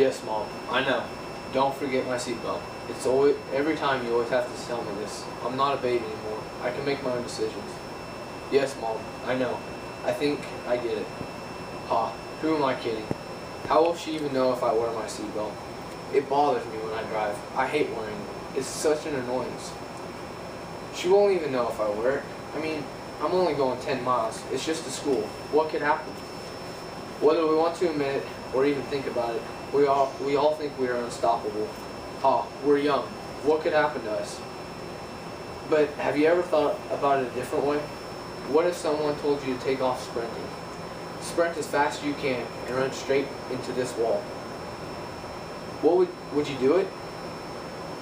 Yes, Mom, I know. Don't forget my seatbelt. It's always, every time you always have to tell me this. I'm not a baby anymore. I can make my own decisions. Yes, Mom, I know. I think I get it. Ha, who am I kidding? How will she even know if I wear my seatbelt? It bothers me when I drive. I hate wearing it. It's such an annoyance. She won't even know if I wear it. I mean, I'm only going 10 miles. It's just to school. What could happen? Whether we want to admit it or even think about it, we all think we are unstoppable. Ha, we're young. What could happen to us? But have you ever thought about it a different way? What if someone told you to take off sprinting? Sprint as fast as you can and run straight into this wall. What would you do it?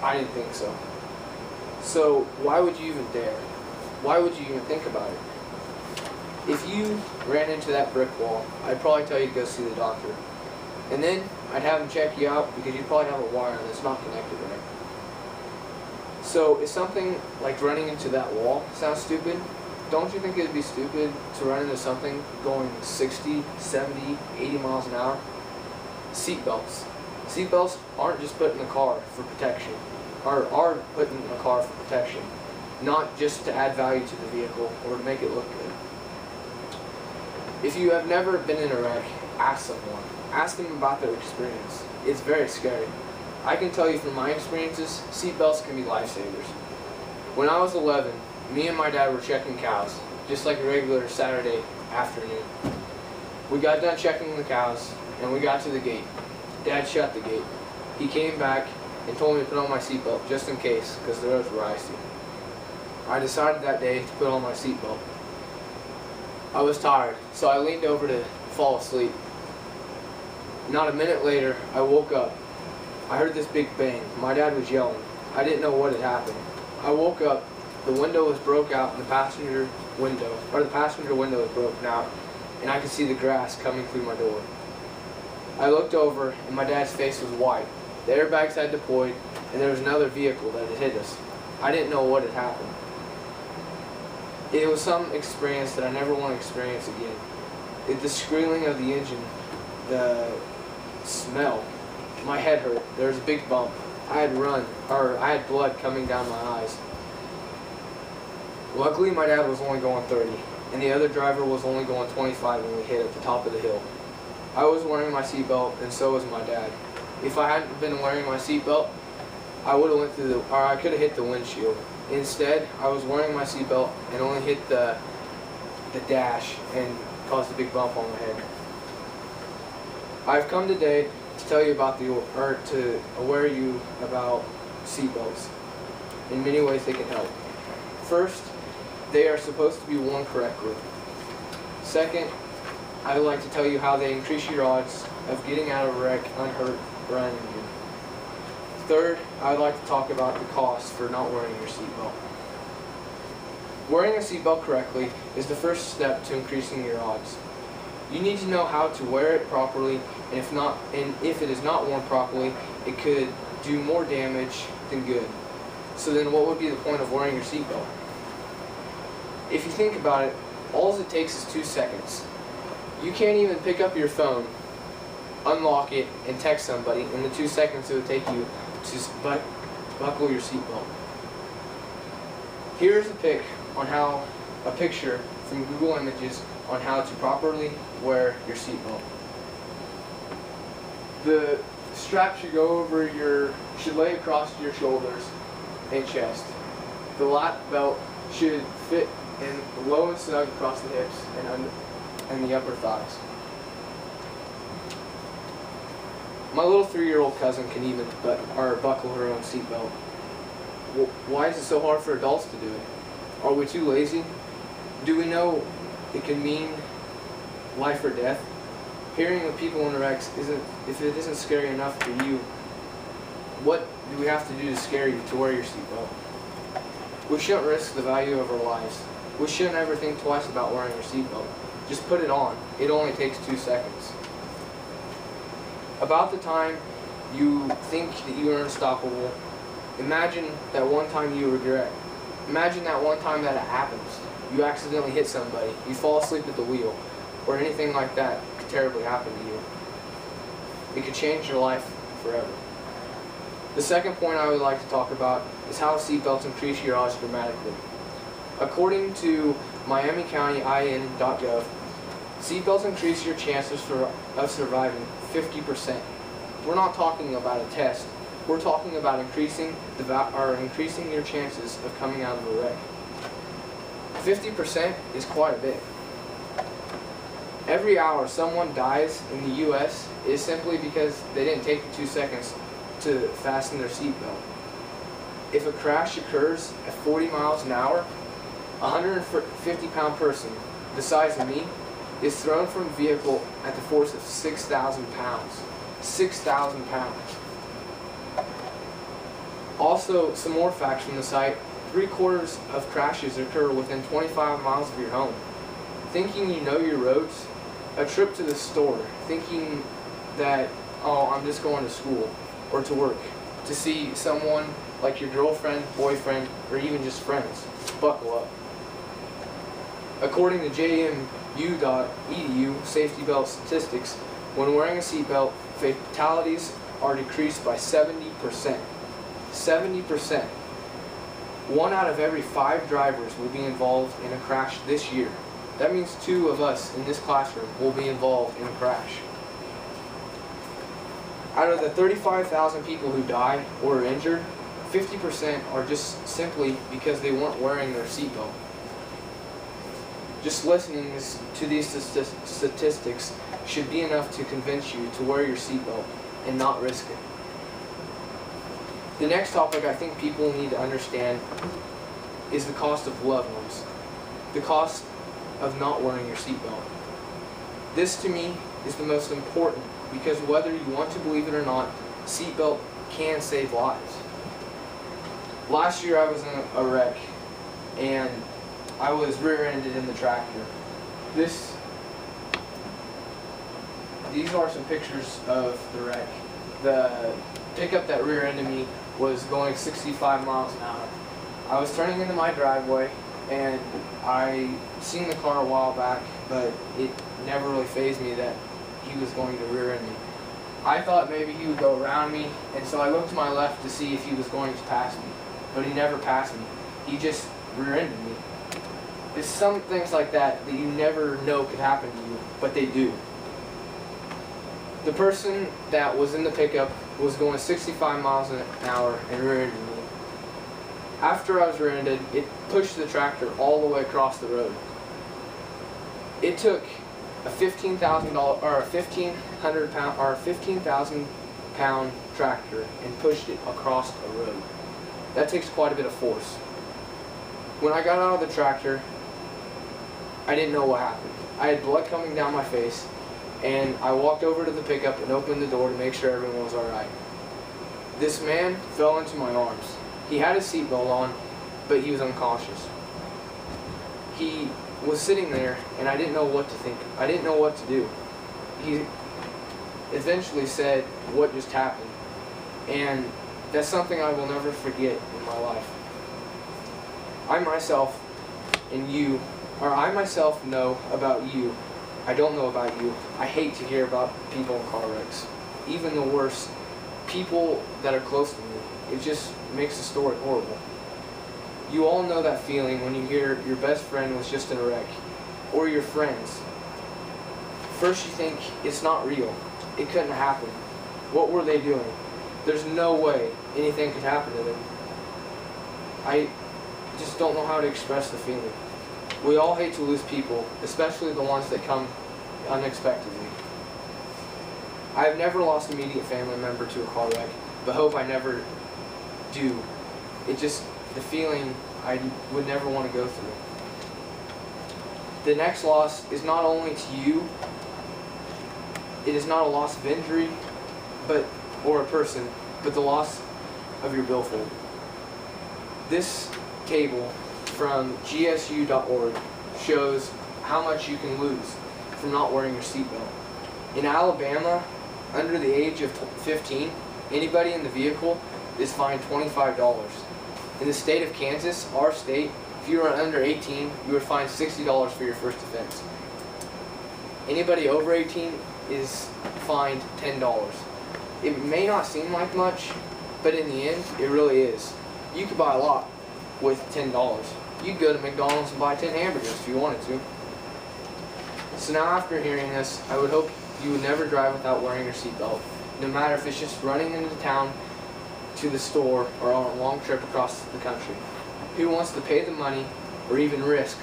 I didn't think so. So why would you even dare? Why would you even think about it? If you ran into that brick wall, I'd probably tell you to go see the doctor. And then I'd have him check you out because you probably have a wire that's not connected right. So if something like running into that wall sounds stupid, don't you think it would be stupid to run into something going 60, 70, 80 miles an hour? Seatbelts. Seatbelts aren't just put in the car for protection, or are put in the car for protection, not just to add value to the vehicle or to make it look good. If you have never been in a wreck, ask someone. Ask them about their experience. It's very scary. I can tell you from my experiences, seatbelts can be lifesavers. When I was 11, me and my dad were checking cows, just like a regular Saturday afternoon. We got done checking the cows, and we got to the gate. Dad shut the gate. He came back and told me to put on my seatbelt just in case, because the roads were icy. I decided that day to put on my seatbelt. I was tired, so I leaned over to fall asleep. Not a minute later, I woke up. I heard this big bang. My dad was yelling. I didn't know what had happened. I woke up. The window was broke out, and the passenger window was broken out, and I could see the grass coming through my door. I looked over, and my dad's face was white. The airbags had deployed, and there was another vehicle that had hit us. I didn't know what had happened. It was some experience that I never want to experience again. The squealing of the engine, the smell. My head hurt. There was a big bump. I had blood coming down my eyes. Luckily, my dad was only going 30, and the other driver was only going 25 when we hit at the top of the hill. I was wearing my seatbelt, and so was my dad. If I hadn't been wearing my seatbelt, I could have hit the windshield. Instead, I was wearing my seatbelt and only hit the dash and caused a big bump on my head. I've come today to tell you about to aware you about seatbelts. In many ways they can help. First, they are supposed to be worn correctly. Second, I would like to tell you how they increase your odds of getting out of a wreck unhurt or uninjured. Third, I would like to talk about the cost for not wearing your seatbelt. Wearing a seatbelt correctly is the first step to increasing your odds. You need to know how to wear it properly, and if it is not worn properly, it could do more damage than good. So then what would be the point of wearing your seatbelt? If you think about it, all it takes is 2 seconds. You can't even pick up your phone, unlock it, and text somebody in the 2 seconds it would take you to buckle your seatbelt. Here's a picture from Google Images on how to properly wear your seatbelt. The strap should lay across your shoulders and chest. The lap belt should fit in low and snug across the hips and the upper thighs. My little 3-year-old cousin can even buckle her own seatbelt. Why is it so hard for adults to do it? Are we too lazy? Do we know it can mean life or death? Hearing of people in wrecks if it isn't scary enough for you, what do we have to do to scare you to wear your seatbelt? We shouldn't risk the value of our lives. We shouldn't ever think twice about wearing your seatbelt. Just put it on. It only takes 2 seconds. About the time you think that you are unstoppable, imagine that one time you regret. Imagine that one time that it happens. You accidentally hit somebody, you fall asleep at the wheel, or anything like that could terribly happen to you. It could change your life forever. The second point I would like to talk about is how seatbelts increase your odds dramatically. According to MiamiCountyIN.gov, seatbelts increase your chances of surviving 50%. We're not talking about a test. We're talking about increasing your chances of coming out of a wreck. 50% is quite a bit. Every hour someone dies in the U.S. is simply because they didn't take the 2 seconds to fasten their seatbelt. If a crash occurs at 40 miles an hour, a 150-pound person the size of me is thrown from a vehicle at the force of 6,000 pounds. 6,000 pounds. Also, some more facts from the site. 3/4 of crashes occur within 25 miles of your home. Thinking you know your roads, a trip to the store, thinking that, oh, I'm just going to school or to work, to see someone like your girlfriend, boyfriend, or even just friends. Buckle up. According to JMU.edu safety belt statistics, when wearing a seatbelt, fatalities are decreased by 70%. 70%. 1 out of every 5 drivers will be involved in a crash this year. That means 2 of us in this classroom will be involved in a crash. Out of the 35,000 people who die or are injured, 50% are just simply because they weren't wearing their seatbelt. Just listening to these statistics should be enough to convince you to wear your seatbelt and not risk it. The next topic I think people need to understand is the cost of loved ones. The cost of not wearing your seatbelt. This to me is the most important because whether you want to believe it or not, seatbelt can save lives. Last year I was in a wreck and I was rear-ended in the tractor. These are some pictures of the wreck. The pickup that rear-ended me was going 65 miles an hour. I was turning into my driveway and I seen the car a while back, but it never really fazed me that he was going to rear-end me. I thought maybe he would go around me, and so I looked to my left to see if he was going to pass me, but he never passed me. He just rear-ended me. It's some things like that that you never know could happen to you, but they do. The person that was in the pickup was going 65 miles an hour and rear-ended me. After I was rear-ended, it pushed the tractor all the way across the road. It took a $15,000 tractor and pushed it across a road. That takes quite a bit of force. When I got out of the tractor, I didn't know what happened. I had blood coming down my face, and I walked over to the pickup and opened the door to make sure everyone was alright. This man fell into my arms. He had his seatbelt on, but he was unconscious. He was sitting there, and I didn't know what to think. I didn't know what to do. He eventually said, "What just happened?" And that's something I will never forget in my life. I myself know about you. I don't know about you. I hate to hear about people in car wrecks. Even the worst, people that are close to me. It just makes the story horrible. You all know that feeling when you hear your best friend was just in a wreck, or your friends. First you think, it's not real. It couldn't happen. What were they doing? There's no way anything could happen to them. I just don't know how to express the feeling. We all hate to lose people, especially the ones that come unexpectedly. I've never lost an immediate family member to a car wreck, but hope I never do. It just, the feeling I would never want to go through. The next loss is not only to you, it is not a loss of injury, or a person, but the loss of your billfold. This table from gsu.org shows how much you can lose from not wearing your seatbelt. In Alabama, under the age of 15, anybody in the vehicle is fined $25. In the state of Kansas, our state, if you are under 18, you are fined $60 for your first offense. Anybody over 18 is fined $10. It may not seem like much, but in the end, it really is. You could buy a lot with $10. You could go to McDonald's and buy 10 hamburgers if you wanted to. So now after hearing this, I would hope you would never drive without wearing your seatbelt, no matter if it's just running into town to the store or on a long trip across the country. Who wants to pay the money or even risk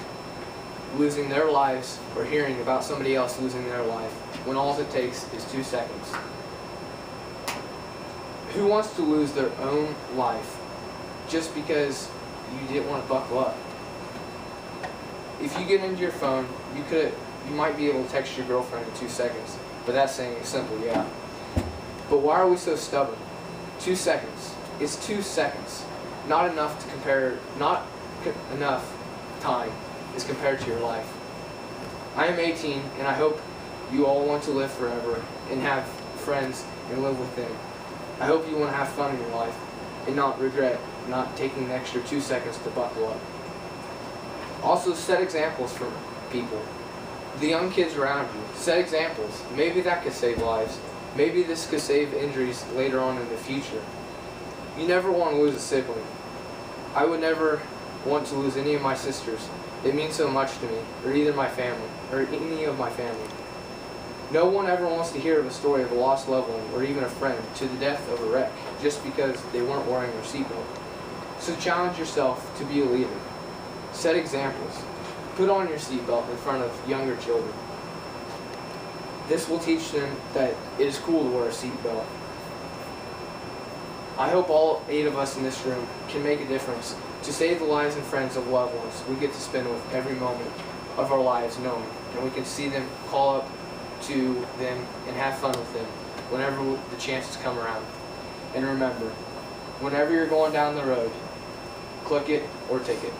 losing their lives or hearing about somebody else losing their life when all it takes is 2 seconds? Who wants to lose their own life just because you didn't want to buckle up? If you get into your phone, you might be able to text your girlfriend in 2 seconds, but that's saying a simple yeah. But why are we so stubborn? 2 seconds. It's 2 seconds. Not enough time is compared to your life. I am 18, and I hope you all want to live forever and have friends and live with them. I hope you want to have fun in your life and not regret not taking an extra 2 seconds to buckle up. Also, set examples for people. The young kids around you, set examples. Maybe that could save lives. Maybe this could save injuries later on in the future. You never want to lose a sibling. I would never want to lose any of my sisters. It means so much to me, or either my family, or any of my family. No one ever wants to hear of a story of a lost loved one, or even a friend, to the death of a wreck, just because they weren't wearing their seatbelt. So challenge yourself to be a leader. Set examples. Put on your seatbelt in front of younger children. This will teach them that it is cool to wear a seatbelt. I hope all 8 of us in this room can make a difference to save the lives and friends of loved ones we get to spend with every moment of our lives knowing, and we can see them, call up to them, and have fun with them whenever the chances come around. And remember, whenever you're going down the road, click it or take it.